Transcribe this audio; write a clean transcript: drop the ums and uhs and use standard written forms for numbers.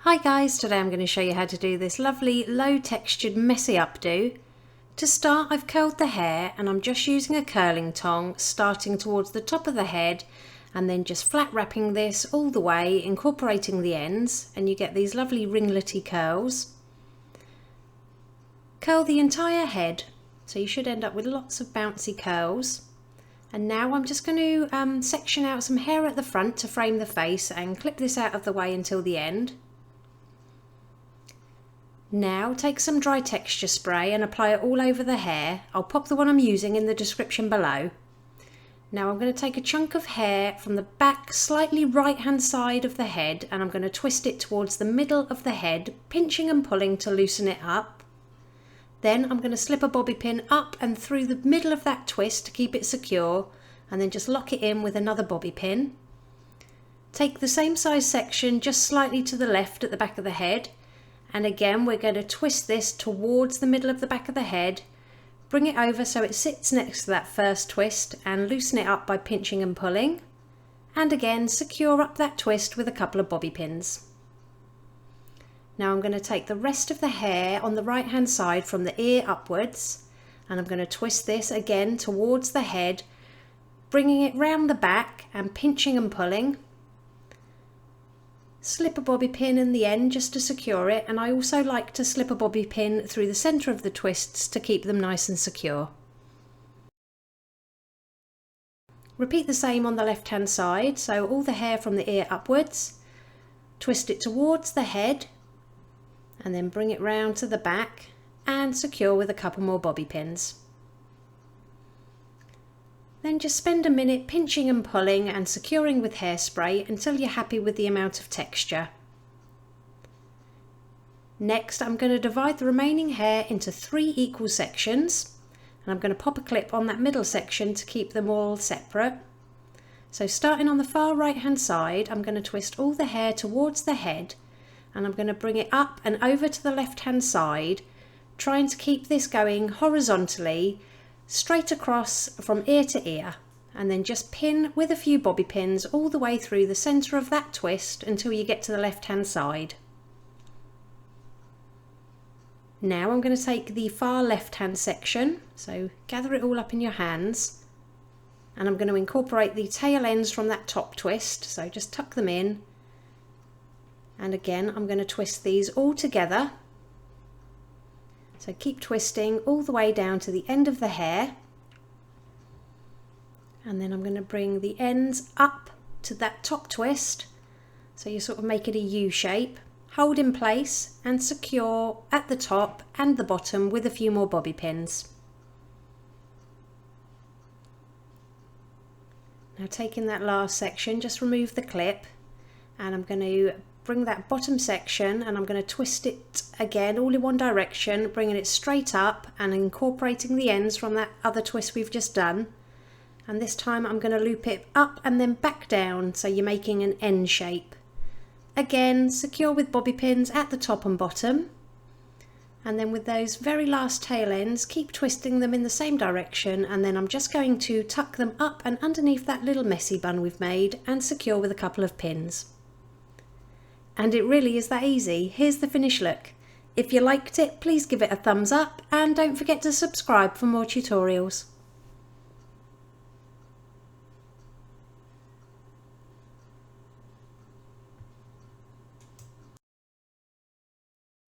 Hi guys, today I'm going to show you how to do this lovely low textured messy updo. To start, I've curled the hair and I'm just using a curling tong starting towards the top of the head and then just flat wrapping this all the way, incorporating the ends, and you get these lovely ringlety curls. Curl the entire head, so you should end up with lots of bouncy curls. And now I'm just going to section out some hair at the front to frame the face and clip this out of the way until the end. Now take some dry texture spray and apply it all over the hair. I'll pop the one I'm using in the description below. Now I'm going to take a chunk of hair from the back, slightly right hand side of the head, and I'm going to twist it towards the middle of the head, pinching and pulling to loosen it up. Then I'm going to slip a bobby pin up and through the middle of that twist to keep it secure, and then just lock it in with another bobby pin. Take the same size section just slightly to the left at the back of the head. And again, we're going to twist this towards the middle of the back of the head, bring it over so it sits next to that first twist and loosen it up by pinching and pulling. And again, secure up that twist with a couple of bobby pins. Now I'm going to take the rest of the hair on the right hand side from the ear upwards, and I'm going to twist this again towards the head, bringing it round the back and pinching and pulling. Slip a bobby pin in the end just to secure it, and I also like to slip a bobby pin through the centre of the twists to keep them nice and secure. Repeat the same on the left hand side, so all the hair from the ear upwards, twist it towards the head and then bring it round to the back and secure with a couple more bobby pins. Then just spend a minute pinching and pulling and securing with hairspray until you're happy with the amount of texture. Next, I'm going to divide the remaining hair into 3 equal sections, and I'm going to pop a clip on that middle section to keep them all separate. So starting on the far right hand side, I'm going to twist all the hair towards the head, and I'm going to bring it up and over to the left hand side, trying to keep this going horizontally straight across from ear to ear, and then just pin with a few bobby pins all the way through the centre of that twist until you get to the left hand side. Now I'm going to take the far left hand section, so gather it all up in your hands, and I'm going to incorporate the tail ends from that top twist, so just tuck them in, and again I'm going to twist these all together. So keep twisting all the way down to the end of the hair, and then I'm going to bring the ends up to that top twist, so you sort of make it a U shape, hold in place and secure at the top and the bottom with a few more bobby pins. Now taking that last section, just remove the clip, and I'm going to bring that bottom section and I'm going to twist it again all in one direction, bringing it straight up and incorporating the ends from that other twist we've just done. And this time I'm going to loop it up and then back down, so you're making an N shape. Again, secure with bobby pins at the top and bottom. And then with those very last tail ends, keep twisting them in the same direction, and then I'm just going to tuck them up and underneath that little messy bun we've made and secure with a couple of pins. And it really is that easy. Here's the finished look. If you liked it, please give it a thumbs up and don't forget to subscribe for more tutorials.